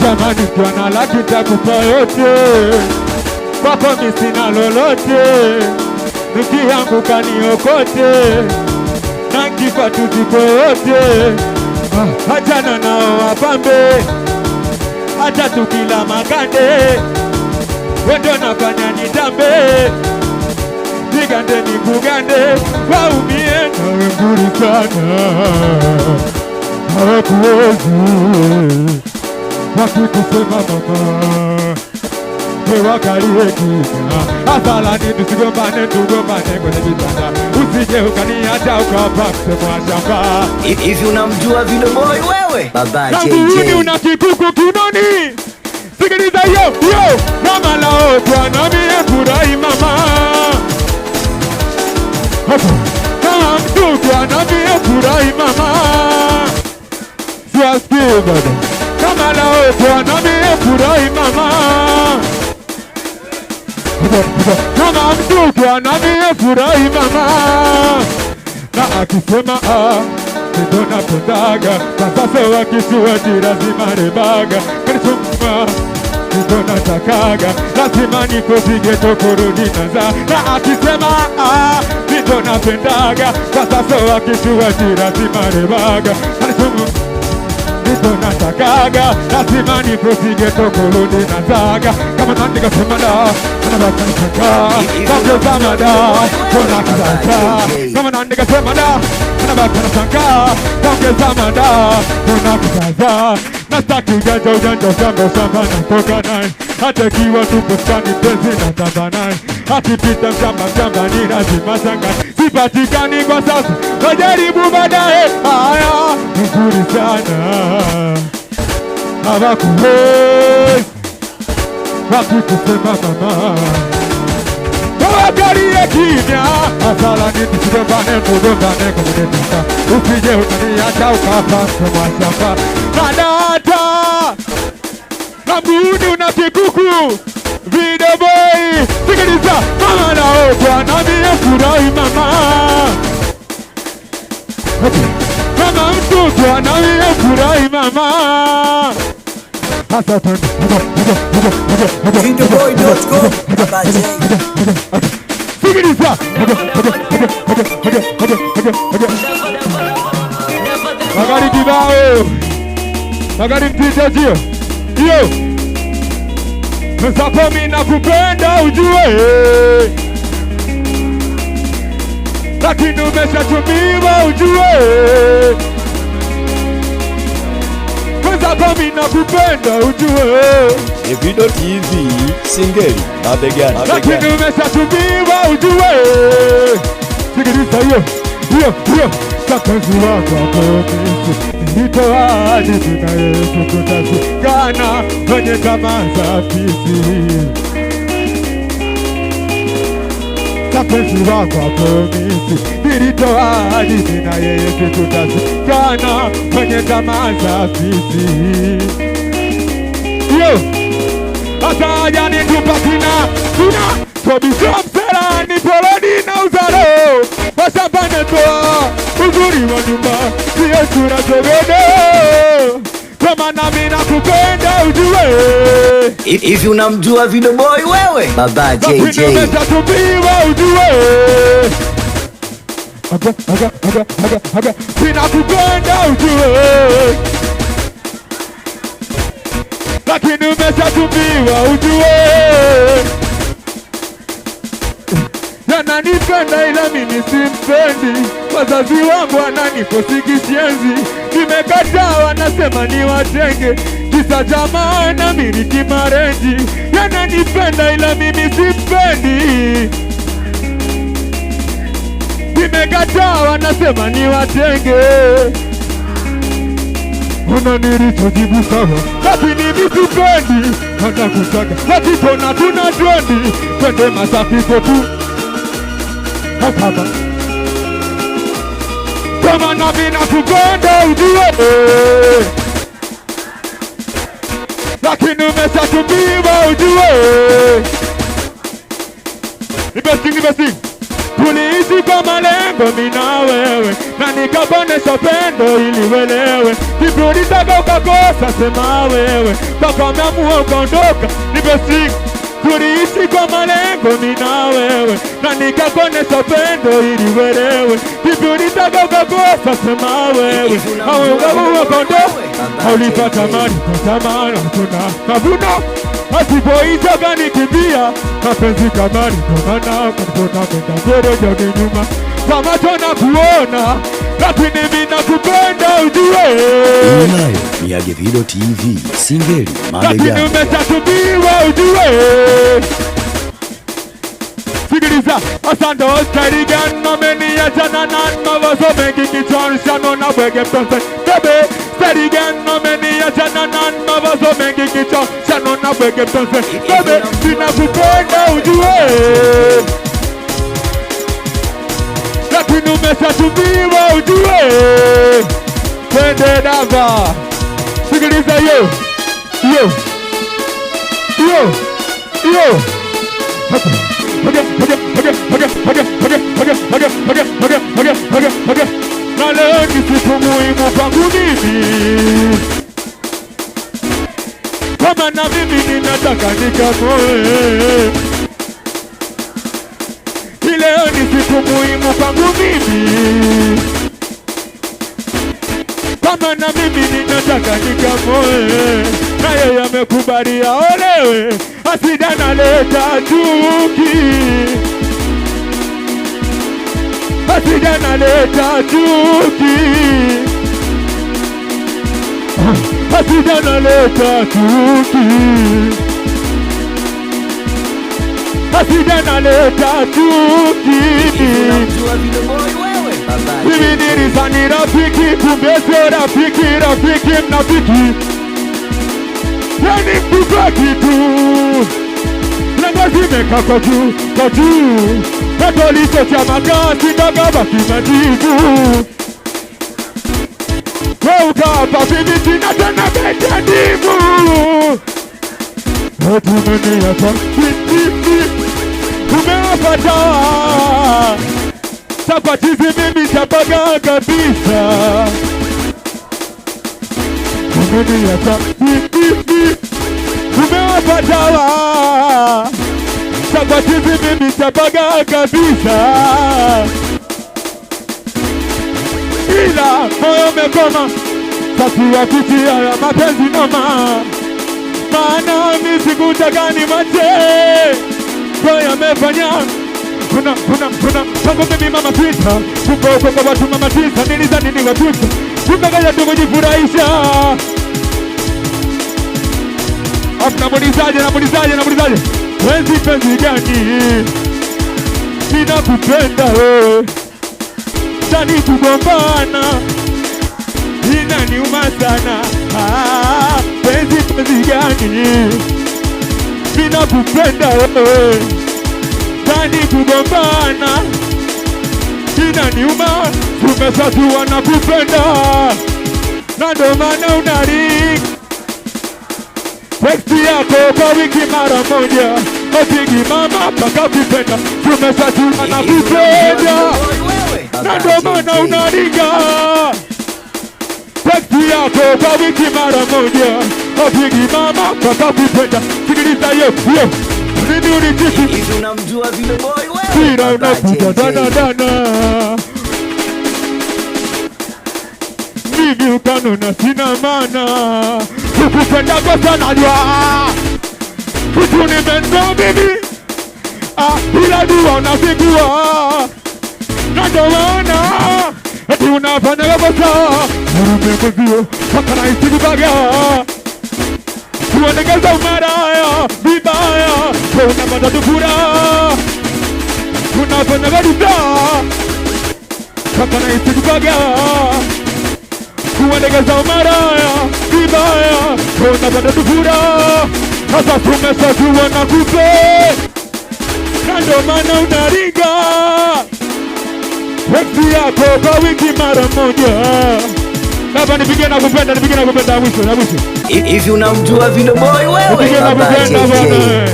zamani kwa na laki nitakupa yote, kwako mimi sina lolote, nikianguka niokote, na nikifa tuzikwe wote. Achana nao wapambe, hata tukila makande, wendo nafanya nitambe, nigande nikugande, waumie nawe mzuri sana, hawakuwezi wakikusema mama, wakalie kimya. Asalani tusigombane, tugombane kwenye vitanda, usije ukaniacha ukapa kusemwa shamba. Hivi unamjua Video Boy wewe? Baba JJ Nanguni una kikuku kinoni, sikiliza yo mama lao bwana mie furahi mama, kama mtu bwana mie furahi mama, siwasikie bado kama lao bwana mie furahi mama, kama mtu bwana mie furahi mama, na akisema ndo napendaga kwa sasa wakisua lazima rebaga kanisuma ndo natakaga lazima nikopige tokorudi naza, na akisema ndo napendaga kwa sasa wakisua lazima rebaga kanisuma ndo natakaga lazima nikopige tokorudi nazaga, kama nandika sema da anabaka nitaka kabla zamada kona kizasa, kama nandika sema da anabaka nitaka kabla zamada kona kizasa, nastaki ujanja shamba natoka naye, hata kiwa tupo skani penzi na tamba naye, akipita mshamba ni lazima shangae, sipatikani kwa sasa wajaribu baadaye. Haya nzuri sana hawakuwezi wakikusema mama, wakalie kimya. Asalani tusigombane, tugombane kwenye vitanda, usije ukaniacha ukapa kusemwa shamba. Nadata na mguuni una kikuku Video Boy, sikiliza mama nao bwana mie furahi mama, kama mtu bwana mie furahi mama. Videoboy.com Baba JJ sikiliza magari kibao, magari mtijajio iyo msapo mina kupenda ujue, lakini umeshatumiwa ujue, msapo mina kupenda ujue, Video TV singeli mabegani, lakini umeshatumiwa ujue. Sikiliza hiyo kapenzi wako apomisi nitoa hadithi na Yesu tutashikana kwenye tamaa za fisi, kapenzi wako apomisi nilitoa hadithi na Yesu tutashikana kwenye tamaa za fisi. Yo asa ajani tupatina tobisho mselani poloni na uzaro wasapane toa uzuri wa nyumba siyo sura sogede, kama nami nakupenda ujue. Hivi unamjua Video Boy wewe? Baba JJ umeshatumiwa ujue, sinakupenda ujue, lakini umeshatumiwa ujue. Ananipenda ila mimi simpendi, wazazi wangu wananiposiki sienzi, nimekataa wanasema ni watenge, kisa jamaa na miliki marenji. Ananipenda ila mimi simpendi, nimekataa wanasema ni watenge. Ona nilichojibu sawa, lakini mimi sipendi, hata kutaka hatipona tuna twendi, twende masafiko tu kama nami nakupenda ujue, lakini umeshatumiwa ujue. Nimesing tuliishi kwa malengo mimi na wewe, na nikabonesha pendo ili uelewe, Kibulitaka ukakosa sema wewe, mpaka umeamua ukaondoka. Nimesikia tuliishi kwa malengo mimi na wewe, na nikakuonesha pendo ili uelewe. Kibulitaka ukakosa sema wewe, au ukaamua ukaondoka. Haulipata mali kwa tamani, tuna mavuno asipoisha kanikimbia. Mapenzi kama ni domana, kuna kwenda mbele joni nyuma, kama tona kuona, lakini mimi nakupenda ujue. Unayo ni Agevido TV, Singeli Mabegani. Lakini umeshatubiwa ujue. Sikiliza, asante Oscar Gano ameniacha na mawazo mengi kichwani, shanaona bwege mtonze bebe. Serigan ameniacha na mawazo mengi kichwani, shanaona bwege mtonze bebe. Ninakupenda ujue, lakini umeshatubiwa ujue. Twende dava. Sikiliza yo na leo ni siku muhimu kwangu mimi, kama na mimi ninataka nikamoe. Leo ni siku muhimu kwangu mimi, kama na mimi ninataka nikamoe. Na yeye amekubalia olewe, asida naleta chuki, asida naleta chuki, asida naleta chuki, asida naleta chuki. Mimi nilizani rafiki, kumbe sio rafiki, rafiki mnafiki. Yani mtupa kitu lengo zimeka kwa juu, katolicho cha makasi kagabaki majivu. Weuka hapa bibi tina tena bete ndimu, tumeniacha umewapata chapatizi mimi chapaga kabisa. Umeniacha umewapata chapatizi mimi chapaga kabisa, ila moyo umekoma sasa kutia ya mapenzi noma, maana mimi sikutaka ni mate kwa yamefanya kuna tangu mimi mama tisa kumbe watu mama tisa nilizani ni watuta, kumbe kaja tu kujifurahisha. Namulizaje penzi gani? Ninakupenda wewe, tani kugombana inaniuma sana. Penzi gani? Ninakupenda wewe, tani kugombana inaniuma. Tumeshatua na kupenda, na ndo maana unaringa teksti yako kwa wiki mara moja, opigi mama paka kupenda. Tumeshatua na kupenda, na ndo maana unaringa teksti yako kwa wiki mara moja, opigi mama paka kupenda. Sikiliza yo nini unitiki hivi, unamjua Video Boy wewe? Sira unakuja dana mimi ukanona sina maana, ukupenda kwa sana jua kitu nimendo mimi, ila dua unafigua, na ndo maana eti unafanya kabisa murume mwezio paka na isi kubaga kuonekeza umaraya vibaya, kwa unapata tufura unafanya kabisa paka na isi kubaga kuonekeza umaraya vibaya, kwa unapata tufura. Sasa tumeshatua na kupe, na ndo maana unaringa teksti yako kwa wiki mara moja. Hapa nipige na kupenda mwisho. Hivi unamjua Video Boy wewe? Nipige na kupenda bwana.